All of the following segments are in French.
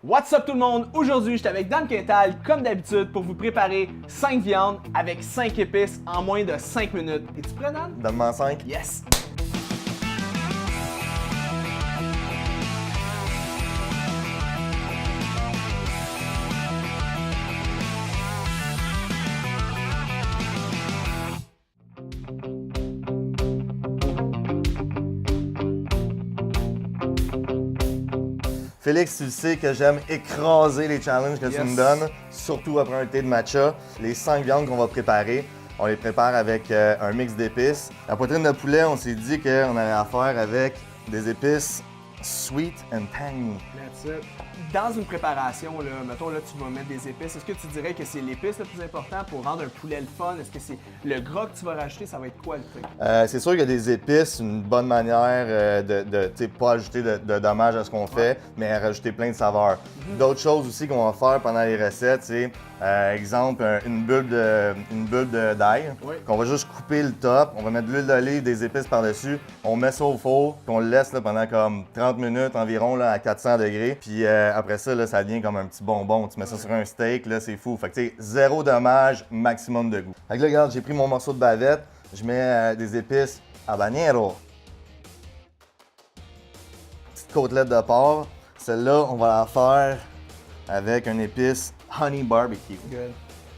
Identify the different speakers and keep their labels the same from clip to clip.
Speaker 1: What's up tout le monde? Aujourd'hui, je suis avec Dan Quintal, comme d'habitude, pour vous préparer 5 viandes avec 5 épices en moins de 5 minutes. Es-tu prêt, Dan?
Speaker 2: Donne-moi 5.
Speaker 1: Yes!
Speaker 2: Félix, tu le sais que j'aime écraser les challenges que tu me donnes, surtout après un thé de matcha. Les 5 viandes qu'on va préparer, on les prépare avec un mix d'épices. La poitrine de poulet, on s'est dit qu'on avait affaire avec des épices sweet and tangy.
Speaker 1: That's it. Dans une préparation, là, mettons là, tu vas mettre des épices. Est-ce que tu dirais que c'est l'épice le plus important pour rendre un poulet le fun? Est-ce que c'est le gras que tu vas rajouter? Ça va être quoi le truc?
Speaker 2: C'est sûr que des épices, une bonne manière de tu sais, pas ajouter de dommages à ce qu'on fait, mais rajouter plein de saveurs. D'autres choses aussi qu'on va faire pendant les recettes, c'est exemple une bulle d'ail, qu'on va juste couper le top, on va mettre de l'huile d'olive, des épices par-dessus, on met ça au four, puis on le laisse là, pendant comme 30 minutes environ là, à 400 degrés. Puis après ça, là, ça devient comme un petit bonbon. Tu mets ça sur un steak, là, c'est fou. Fait que tu sais, zéro dommage, maximum de goût. Fait que là, regarde, j'ai pris mon morceau de bavette, je mets des épices habanero. Petite côtelette de porc. Celle-là, on va la faire avec une épice honey barbecue.
Speaker 1: Good.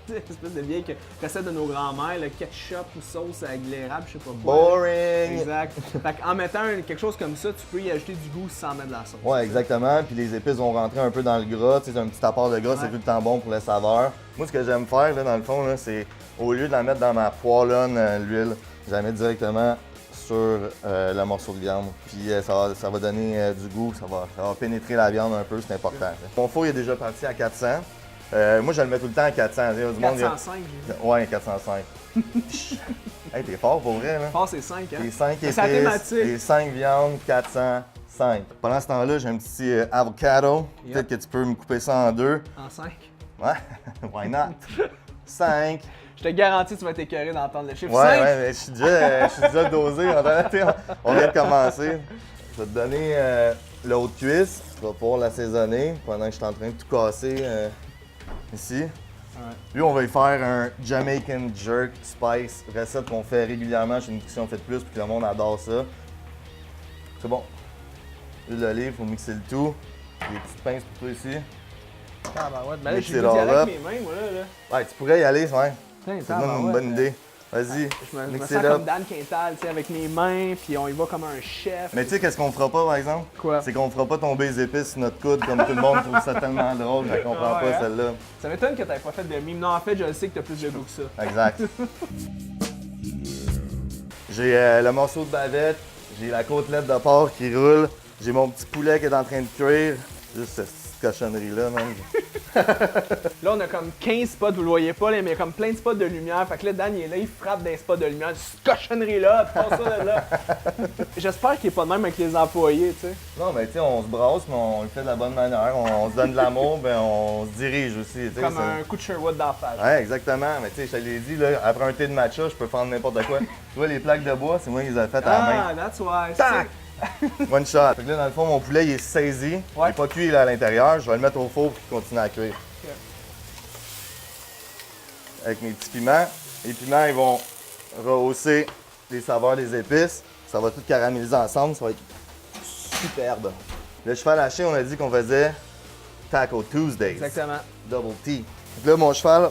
Speaker 1: C'est espèce de vieille recette de nos grands-mères, le ketchup ou sauce avec de l'érable, je sais pas quoi.
Speaker 2: Boring!
Speaker 1: Exact. Fait qu'en mettant quelque chose comme ça, tu peux y ajouter du goût sans mettre de la sauce.
Speaker 2: Ouais, exactement. Puis les épices vont rentrer un peu dans le gras. Tu sais, un petit apport de gras, c'est tout le temps bon pour les saveurs. Moi, ce que j'aime faire, là, dans le fond, là, c'est au lieu de la mettre dans ma poêlonne, l'huile, je la mets directement sur le morceau de viande. Puis ça va donner du goût, ça va pénétrer la viande un peu, c'est important. Mon four il est déjà parti à 400. Moi, je le mets tout le temps à 400.
Speaker 1: 405, j'ai dit.
Speaker 2: Ouais, 405. Hey, t'es fort pour vrai, là.
Speaker 1: Fort, c'est 5, hein?
Speaker 2: Les 5
Speaker 1: C'est la
Speaker 2: épices,
Speaker 1: thématique.
Speaker 2: les 5 viandes, 405. Pendant ce temps-là, j'ai un petit avocado. Peut-être que tu peux me couper ça en deux.
Speaker 1: En 5.
Speaker 2: Ouais, why not? 5.
Speaker 1: Je te garantis, tu vas t'écœurer d'entendre le chiffre
Speaker 2: Ouais,
Speaker 1: 5.
Speaker 2: ouais, mais je suis déjà dosé. On vient de commencer. Je vais te donner l'autre cuisse. Tu vas pouvoir l'assaisonner pendant que je suis en train de tout casser ici. Lui, on va y faire un Jamaican Jerk Spice, recette qu'on fait régulièrement chez Nutrition Fait Plus, puis que le monde adore ça. C'est bon. L'huile d'olive, il faut mixer le tout. Des petites pinces pour toi ici.
Speaker 1: Ah, bah ouais, ben là,
Speaker 2: Mixer
Speaker 1: j'ai dû y aller
Speaker 2: l'or
Speaker 1: avec mes mains, moi, là.
Speaker 2: Ouais, tu pourrais y aller, ouais.
Speaker 1: Putain,
Speaker 2: Ça te donne une bonne idée. Vas-y,
Speaker 1: Je me
Speaker 2: mixer
Speaker 1: sens
Speaker 2: là.
Speaker 1: comme Dan Quintal, tu sais, avec mes mains, puis on y va comme un chef.
Speaker 2: Mais tu sais, qu'est-ce qu'on fera pas, par exemple?
Speaker 1: Quoi?
Speaker 2: C'est qu'on fera pas tomber les épices sur notre coude comme tout le monde trouve ça tellement drôle. Je comprends
Speaker 1: Ah ouais,
Speaker 2: pas
Speaker 1: hein?
Speaker 2: celle-là.
Speaker 1: Ça m'étonne que t'aies pas fait de mime. Non, en fait, je sais que t'as plus de goût que ça.
Speaker 2: Exact. J'ai le morceau de bavette, j'ai la côtelette de porc qui roule, j'ai mon petit poulet qui est en train de cuire. Juste cette petite cochonnerie-là, man.
Speaker 1: Là, on a comme 15 spots, vous le voyez pas, là, mais il y a comme plein de spots de lumière. Fait que là, Dan, il est là, il frappe des spots de lumière. Cette cochonnerie-là, tu passes ça de là. J'espère qu'il est pas de même avec les employés, tu sais.
Speaker 2: Non, mais tu sais, on se brasse, mais on le fait de la bonne manière. On se donne de l'amour, ben on se dirige aussi. tu sais,
Speaker 1: Comme
Speaker 2: ça-
Speaker 1: un coup de Sherwood dans la face.
Speaker 2: Ouais, exactement. Mais tu sais, je te l'ai dit, là, après un thé de matcha, je peux faire n'importe quoi. Tu vois, les plaques de bois, c'est moi qui les ai faites à la main.
Speaker 1: Ah, that's why.
Speaker 2: Tac! One shot. Fait que là, dans le fond, mon poulet, il est saisi. Il
Speaker 1: Ouais.
Speaker 2: n'est pas cuit là, à l'intérieur. Je vais le mettre au four pour qu'il continue à cuire.
Speaker 1: Ok.
Speaker 2: Avec mes petits piments. Les piments, ils vont rehausser les saveurs des épices. Ça va tout caraméliser ensemble. Ça va être superbe. Le cheval haché, on a dit qu'on faisait Taco Tuesdays.
Speaker 1: Exactement.
Speaker 2: Double T. Donc là, mon cheval,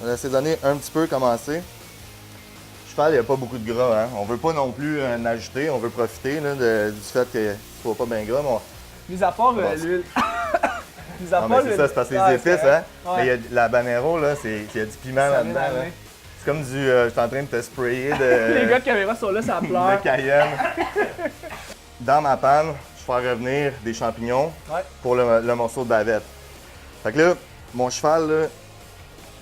Speaker 2: on a assaisonné un petit peu, commencer. Le cheval, il n'y a pas beaucoup de gras. Hein? On veut pas non plus en ajouter. On veut profiter là, du fait qu'il ne soit pas bien gras. Mais
Speaker 1: Mis à part
Speaker 2: Bon,
Speaker 1: l'huile. Mis à
Speaker 2: non,
Speaker 1: part
Speaker 2: mais c'est ça, c'est parce que les épices, hein?
Speaker 1: Ouais.
Speaker 2: Mais il y a la habanero, là, il y a du piment
Speaker 1: Ça
Speaker 2: là-dedans.
Speaker 1: vient
Speaker 2: Là.
Speaker 1: d'arriver.
Speaker 2: C'est comme du. Je suis en train de te sprayer de.
Speaker 1: Les gars de caméra sont là, ça
Speaker 2: de
Speaker 1: pleure.
Speaker 2: cayenne. Dans ma panne, je vais faire revenir des champignons
Speaker 1: Ouais.
Speaker 2: pour le morceau de bavette. Fait que là, mon cheval là,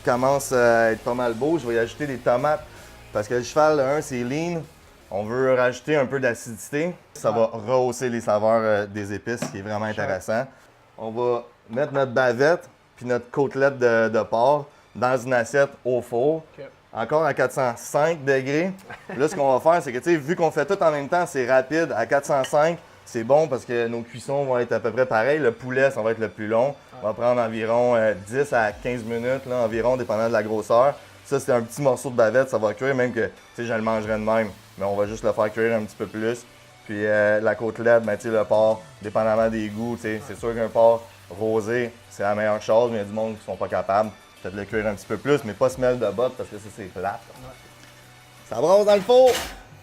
Speaker 2: commence à être pas mal beau. Je vais y ajouter des tomates. Parce que le cheval, c'est lean. On veut rajouter un peu d'acidité. Ça va rehausser les saveurs des épices, ce qui est vraiment intéressant. On va mettre notre bavette puis notre côtelette de porc dans une assiette au four.
Speaker 1: Ok.
Speaker 2: Encore à 405 degrés. Là, ce qu'on va faire, c'est que, tu sais, vu qu'on fait tout en même temps, c'est rapide. À 405, c'est bon parce que nos cuissons vont être à peu près pareils. Le poulet, ça va être le plus long. On va prendre environ 10 à 15 minutes, là, environ, dépendant de la grosseur. Ça, c'est un petit morceau de bavette, ça va cuire, même que je le mangerai de même. Mais on va juste le faire cuire un petit peu plus. Puis la côtelette, ben, le porc, dépendamment des goûts, c'est sûr qu'un porc rosé, c'est la meilleure chose, mais il y a du monde qui sont pas capables. Peut-être le cuire un petit peu plus, mais pas se mêler de botte parce que ça, c'est plate. Ouais. Ça brasse dans le four!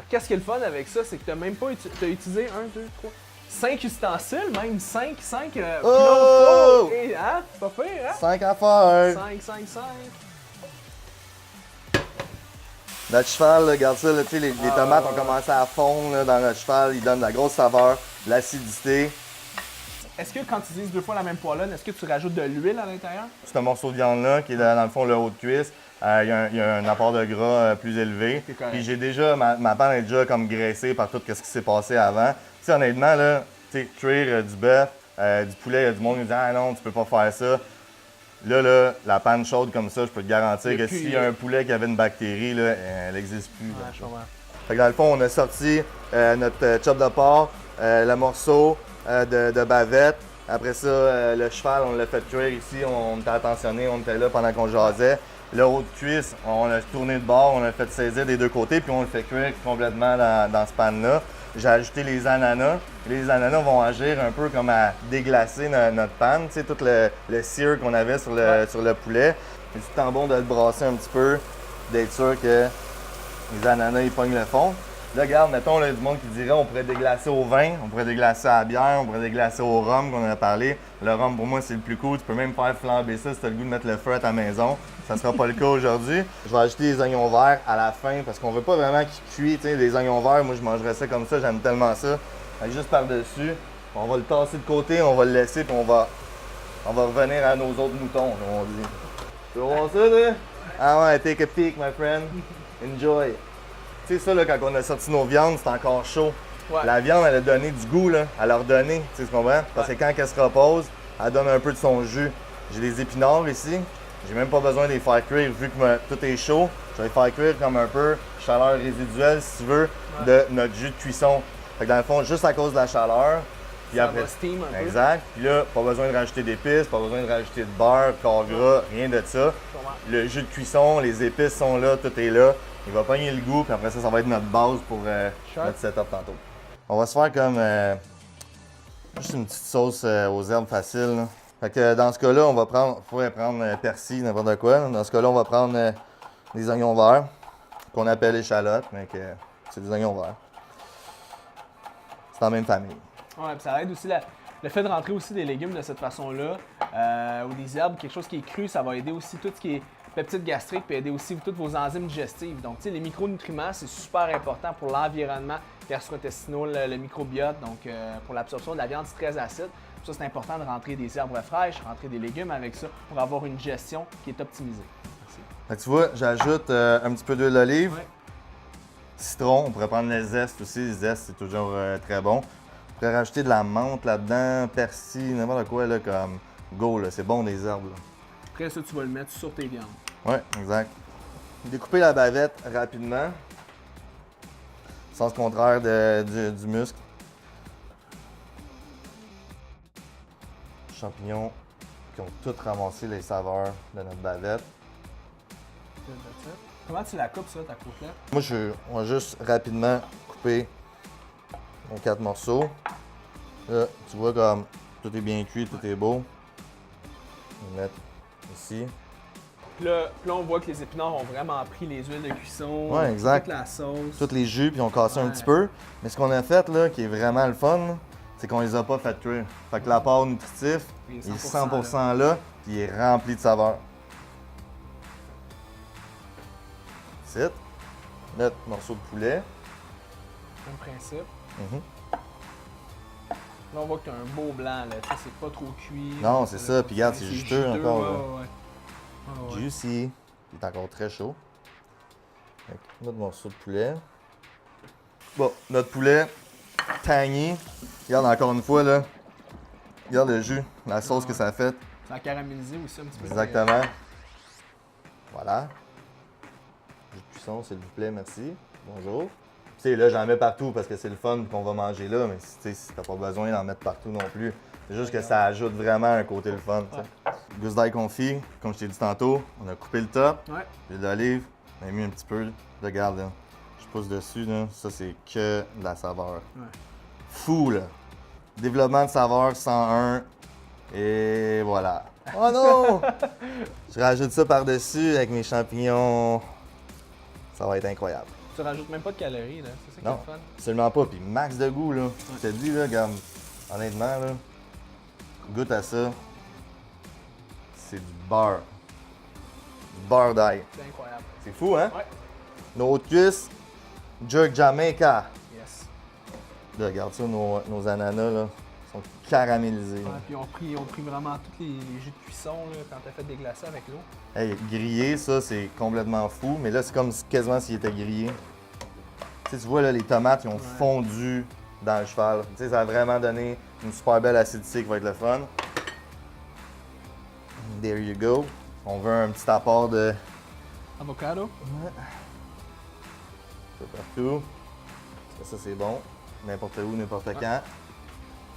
Speaker 1: Qu'est-ce qui est le fun avec ça, c'est que t'as même pas t'as utilisé 1, 2, 3, 5 ustensiles, même 5
Speaker 2: Oh!
Speaker 1: Et, hein? Pas pire, hein?
Speaker 2: 5 à faire!
Speaker 1: 5.
Speaker 2: Notre cheval, là, regarde ça, là, les tomates ont commencé à fondre là, dans notre cheval, ils donnent de la grosse saveur, de l'acidité.
Speaker 1: Est-ce que quand tu utilises 2 fois la même poêlonne, est-ce que tu rajoutes de l'huile à l'intérieur?
Speaker 2: C'est un morceau de viande-là, qui est dans le fond le haut de cuisse, il y a un apport de gras plus élevé. Puis j'ai déjà, ma panne est déjà comme graissée par tout ce qui s'est passé avant. T'sais, honnêtement, là, cuire du bœuf, du poulet, il y a du monde qui dit « Ah non, tu peux pas faire ça ». Là, la panne chaude comme ça, je peux te garantir que s'il y a un poulet qui avait une bactérie, là, elle n'existe plus.
Speaker 1: Ouais, je comprends.
Speaker 2: Fait que dans le fond, on a sorti notre chop de porc, le morceau de bavette. Après ça, le cheval, on l'a fait cuire ici. On était attentionné, on était là pendant qu'on jasait. Le haut de cuisse, on l'a tourné de bord, on l'a fait saisir des deux côtés, puis on le fait cuire complètement dans ce pan-là. J'ai ajouté les ananas. Les ananas vont agir un peu comme à déglacer notre panne, tu sais, tout le sear qu'on avait sur le poulet. C'est tout le temps bon de le brasser un petit peu, d'être sûr que les ananas ils pognent le fond. Là, regarde, mettons, là, du monde qui dirait on pourrait déglacer au vin, on pourrait déglacer à la bière, on pourrait déglacer au rhum qu'on en a parlé. Le rhum, pour moi, c'est le plus cool. Tu peux même faire flamber ça si tu as le goût de mettre le feu à ta maison. Ça sera pas le cas aujourd'hui. Je vais ajouter les oignons verts à la fin parce qu'on veut pas vraiment qu'ils cuisent. Tu sais, des oignons verts, moi, je mangerais ça comme ça. J'aime tellement ça. Fait juste par-dessus, on va le tasser de côté, on va le laisser, puis on va revenir à nos autres moutons, comme on dit. Tu veux voir ça, là? Ah ouais, take a peek, my friend. Enjoy. Tu sais, ça, là, quand on a sorti nos viandes, c'est encore chaud. Ouais. La viande, elle a donné du goût, là. Elle a redonné, tu sais, tu comprends? Parce que quand elle se repose, elle donne un peu de son jus. J'ai des épinards ici. J'ai même pas besoin de les faire cuire vu que tout est chaud. Je vais les faire cuire comme un peu chaleur résiduelle, si tu veux, de notre jus de cuisson. Fait que dans le fond, juste à cause de la chaleur. Puis
Speaker 1: ça
Speaker 2: après,
Speaker 1: va steam un peu.
Speaker 2: Exact. Puis là, pas besoin de rajouter d'épices, pas besoin de rajouter de beurre, corps gras, rien de ça. Le jus de cuisson, les épices sont là, tout est là. Il va pogner le goût, puis après ça, ça va être notre base pour notre setup tantôt. On va se faire comme juste une petite sauce aux herbes facile. Là. Fait que dans ce cas-là, on va prendre, il faudrait prendre persil, n'importe quoi. Là. Dans ce cas-là, on va prendre des oignons verts, qu'on appelle échalotes, mais que c'est des oignons verts. C'est en même famille.
Speaker 1: Ouais, puis ça aide aussi le fait de rentrer aussi des légumes de cette façon-là, ou des herbes, quelque chose qui est cru, ça va aider aussi tout ce qui est peptide gastrique, puis aider aussi toutes vos enzymes digestives. Donc, tu sais, les micronutriments, c'est super important pour l'environnement gastro-intestinal, le microbiote, donc pour l'absorption de la viande très acide. Ça, c'est important de rentrer des herbes fraîches, rentrer des légumes avec ça pour avoir une gestion qui est optimisée.
Speaker 2: Fait que tu vois, j'ajoute un petit peu d'huile d'olive,
Speaker 1: ouais.
Speaker 2: Citron, on pourrait prendre le zeste aussi, le zeste c'est toujours très bon. On pourrait rajouter de la menthe là-dedans, persil, n'importe quoi, là, comme go, là, c'est bon des herbes. Là.
Speaker 1: Après ça, tu vas le mettre sur tes viandes.
Speaker 2: Oui, exact. Découper la bavette rapidement, sens contraire du muscle. Champignons qui ont tout ramassé les saveurs de notre bavette.
Speaker 1: Comment tu la coupes, ça, ta côtelette?
Speaker 2: Moi, on va juste rapidement couper en 4 morceaux. Là, tu vois comme tout est bien cuit, tout est beau. On va mettre ici.
Speaker 1: Puis là, on voit que les épinards ont vraiment pris les huiles de cuisson,
Speaker 2: ouais, exact.
Speaker 1: toute la sauce.
Speaker 2: Tous les jus, puis on cassé un petit peu. Mais ce qu'on a fait, là, qui est vraiment le fun, c'est qu'on les a pas fait cuire. Fait que l'apport nutritif, il est 100% là, puis il est rempli de saveurs. C'est notre morceau de poulet.
Speaker 1: Même principe. Là, on voit que tu as un beau blanc, là. Tu sais, c'est pas trop cuit.
Speaker 2: Non, c'est ça. Puis regarde, c'est juteux encore.
Speaker 1: Ouais.
Speaker 2: Juicy. Il est encore très chaud. Fait que notre morceau de poulet. Bon, notre poulet tangy. Regarde encore une fois, là. Regarde le jus, la sauce que ça a fait.
Speaker 1: Ça a caramélisé aussi un petit peu.
Speaker 2: Exactement. Voilà. Jus de cuisson, s'il vous plaît, merci. Bonjour. Tu sais, là, j'en mets partout parce que c'est le fun qu'on va manger là, mais tu sais, si t'as pas besoin d'en mettre partout non plus. C'est juste que ça ajoute vraiment un côté le fun, tu sais. Gousse d'ail confit, comme je t'ai dit tantôt, on a coupé le top,
Speaker 1: Ouais.
Speaker 2: l'huile d'olive, on a mis un petit peu de garde, là. Je pousse dessus, là, ça c'est que de la saveur.
Speaker 1: Ouais.
Speaker 2: Fou, là. Développement de saveur 101, et voilà. Oh non! Je rajoute ça par-dessus avec mes champignons. Ça va être incroyable.
Speaker 1: Tu rajoutes même pas de calories, là. C'est ça qui est
Speaker 2: Non,
Speaker 1: le fun.
Speaker 2: absolument pas. Puis max de goût, là. Je te dis, là, regarde, honnêtement, là, goûte à ça. C'est du beurre. Du beurre d'ail.
Speaker 1: C'est incroyable.
Speaker 2: C'est fou, hein?
Speaker 1: Ouais.
Speaker 2: Nos hautes cuisses, jerk Jamaica.
Speaker 1: Yes.
Speaker 2: Là, regarde ça, nos ananas, là, sont caramélisés.
Speaker 1: Ouais,
Speaker 2: là.
Speaker 1: puis on pris vraiment tous les jus de cuisson là, quand t'as fait déglacer avec l'eau.
Speaker 2: Hey, grillé, ça, c'est complètement fou. Mais là, c'est comme quasiment s'il était grillé. Tu sais, tu vois, là, les tomates, ils ont fondu dans le cheval. Tu sais, ça a vraiment donné une super belle acidité qui va être le fun. There you go. On veut un petit apport de...
Speaker 1: Avocado.
Speaker 2: Ça partout. Ça, c'est bon. N'importe où, n'importe quand.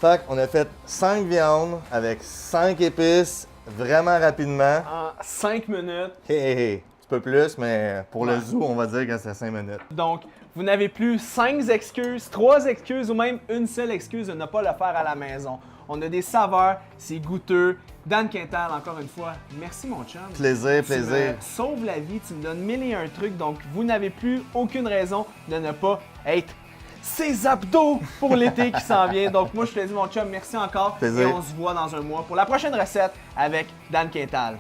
Speaker 2: Fait qu'on a fait 5 viandes avec 5 épices vraiment rapidement.
Speaker 1: En 5 minutes.
Speaker 2: Hey, hey, hey. Un petit peu plus, mais pour le
Speaker 1: Ouais.
Speaker 2: zoo, on va dire que c'est 5 minutes.
Speaker 1: Donc, vous n'avez plus 5 excuses, 3 excuses ou même une seule excuse de ne pas le faire à la maison. On a des saveurs, c'est goûteux. Dan Quintal, encore une fois, merci mon chum.
Speaker 2: Plaisir,
Speaker 1: Tu
Speaker 2: plaisir.
Speaker 1: me sauves la vie, tu me donnes 1001 trucs, donc vous n'avez plus aucune raison de ne pas être ces abdos pour l'été qui s'en vient. Donc moi je te dis mon chum, merci encore.
Speaker 2: Plaisir.
Speaker 1: Et on se voit dans un mois pour la prochaine recette avec Dan Quintal.